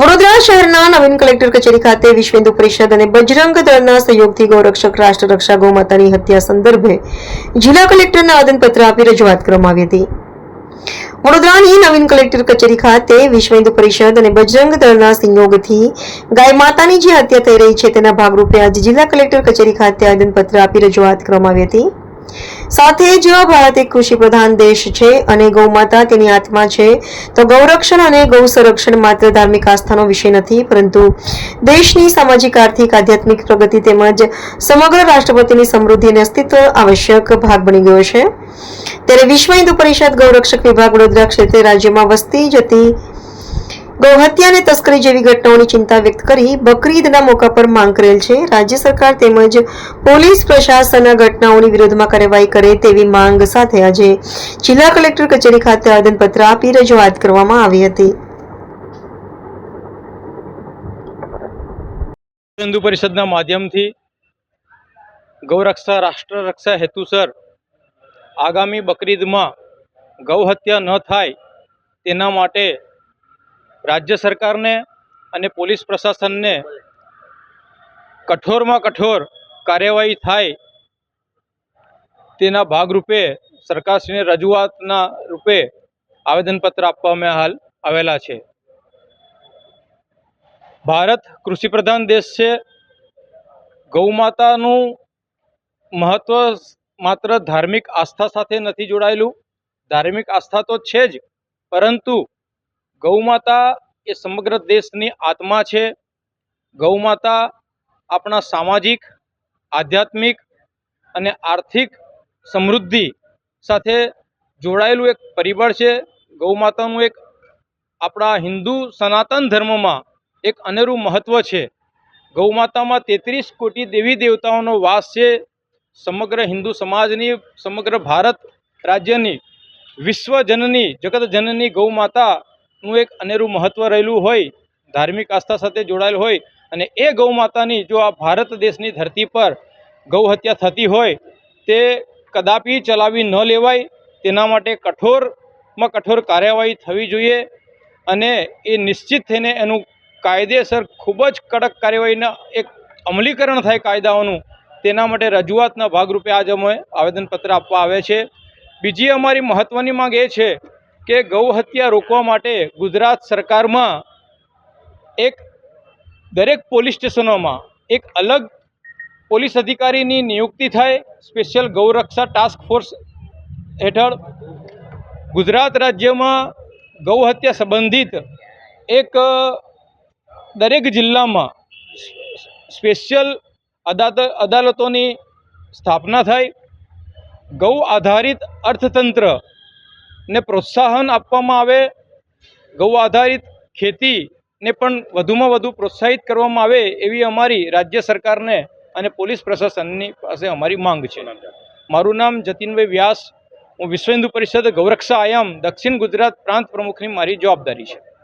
વડોદરા શહેરના નવીન કલેક્ટર કચેરી ખાતે વિશ્વ હિન્દુ પરિષદ અને બજરંગ દળના સહયોગથી ગૌરક્ષક રાષ્ટ્ર રક્ષા ગૌમાતાની હત્યા સંદર્ભે જિલ્લા કલેક્ટરને આવેદનપત્ર આપી રજૂઆત કરવામાં આવી હતી। વડોદરાની નવીન કલેક્ટર કચેરી ખાતે વિશ્વ હિન્દુ પરિષદ અને બજરંગ દળના સહયોગથી ગાય માતાની જે હત્યા થઈ રહી છે તેના ભાગરૂપે આજે જિલ્લા કલેક્ટર કચેરી ખાતે આવેદનપત્ર આપી રજૂઆત કરવામાં આવી હતી। સાથે જ ભારત એક કૃષિ પ્રધાન દેશ છે અને ગૌમાતા તેની આત્મા છે, તો ગૌરક્ષણ અને ગૌ સંરક્ષણ માત્ર ધાર્મિક આસ્થાનો વિષય નથી, પરંતુ દેશની સામાજિક, આર્થિક, આધ્યાત્મિક પ્રગતિ તેમજ સમગ્ર રાષ્ટ્રપતિની સમૃદ્ધિ અને અસ્તિત્વ આવશ્યક ભાગ બની ગયો છે। ત્યારે વિશ્વ હિન્દુ પરિષદ ગૌરક્ષક વિભાગ વડોદરા ક્ષેત્રે રાજ્યમાં વસતી જતી ગૌહત્યા અને તસ્કરી જેવી ઘટનાઓની ચિંતા વ્યક્ત કરી બકરીદના મોકા પર માંગ કરેલ છે। રાજ્ય સરકાર તેમજ પોલીસ પ્રશાસન આ ઘટનાઓની વિરોધમાં કાર્યવાહી કરે તેવી માંગ સાથે આજે જિલ્લા કલેક્ટર કચેરી ખાતે આવેદનપત્ર આપી રજૂઆત કરવામાં આવી હતી। હિન્દુ પરિષદના માધ્યમથી ગૌરક્ષા રાષ્ટ્ર રક્ષા હેતુસર આગામી બકરીદમાં ગૌ હત્યા ન થાય તેના માટે રાજ્ય સરકારને અને પોલીસ પ્રશાસનને કઠોરમાં કઠોર કાર્યવાહી થાય તેના ભાગરૂપે સરકારશ્રીને રજૂઆતના રૂપે આવેદનપત્ર આપવામાં આવેલા છે। ભારત કૃષિ પ્રધાન દેશ છે। ગૌમાતાનું મહત્વ માત્ર ધાર્મિક આસ્થા સાથે નથી જોડાયેલું, ધાર્મિક આસ્થા તો છે જ, પરંતુ ગૌમાતા એ સમગ્ર દેશની આત્મા છે। ગૌમાતા આપણા સામાજિક, આધ્યાત્મિક અને આર્થિક સમૃદ્ધિ સાથે જોડાયેલું એક પરિબળ છે। ગૌમાતાનું એક આપણા હિન્દુ સનાતન ધર્મમાં એક અનેરું મહત્વ છે। ગૌમાતામાં 33 કોટી દેવી દેવતાઓનો વાસ છે। સમગ્ર હિન્દુ સમાજની, સમગ્ર ભારત રાજ્યની વિશ્વજનની, જગતજનની ગૌમાતાનું એક અનેરું મહત્વ રહેલું હોય, ધાર્મિક આસ્થા સાથે જોડાયેલ હોય, અને એ ગૌમાતાની જો આ ભારત દેશની ધરતી પર ગૌ હત્યા થતી હોય તે કદાપી ચલાવી ન લેવાય। તેના માટે કઠોરમાં કઠોર કાર્યવાહી થવી જોઈએ અને એ નિશ્ચિત થઈને એનું કાયદેસર ખૂબ જ કડક કાર્યવાહીના એક અમલીકરણ થાય કાયદાઓનું, તેના માટે રજૂઆતના ભાગરૂપે આજે અમે આવેદનપત્ર આપવા આવે છે। બીજી અમારી મહત્ત્વની માંગ એ છે કે ગૌ હત્યા રોકવા માટે ગુજરાત સરકારમાં એક દરેક પોલીસ સ્ટેશનોમાં એક અલગ પોલીસ અધિકારીની નિયુક્તિ થાય। સ્પેશિયલ ગૌરક્ષા ટાસ્ક ફોર્સ હેઠળ ગુજરાત રાજ્યમાં ગૌ હત્યા સંબંધિત એક દરેક જિલ્લામાં સ્પેશિયલ અદાલતોની સ્થાપના થાય। ગૌ આધારિત અર્થતંત્રને પ્રોત્સાહન આપવામાં આવે। ગૌ આધારિત ખેતીને પણ વધુમાં વધુ પ્રોત્સાહિત કરવામાં આવે એવી અમારી રાજ્ય સરકારને અને પોલીસ પ્રશાસનની પાસે અમારી માંગ છે। મારું નામ જતીનભાઈ વ્યાસ, હું વિશ્વ હિન્દુ પરિષદ ગૌરક્ષા આયામ દક્ષિણ ગુજરાત પ્રાંત પ્રમુખની મારી જવાબદારી છે।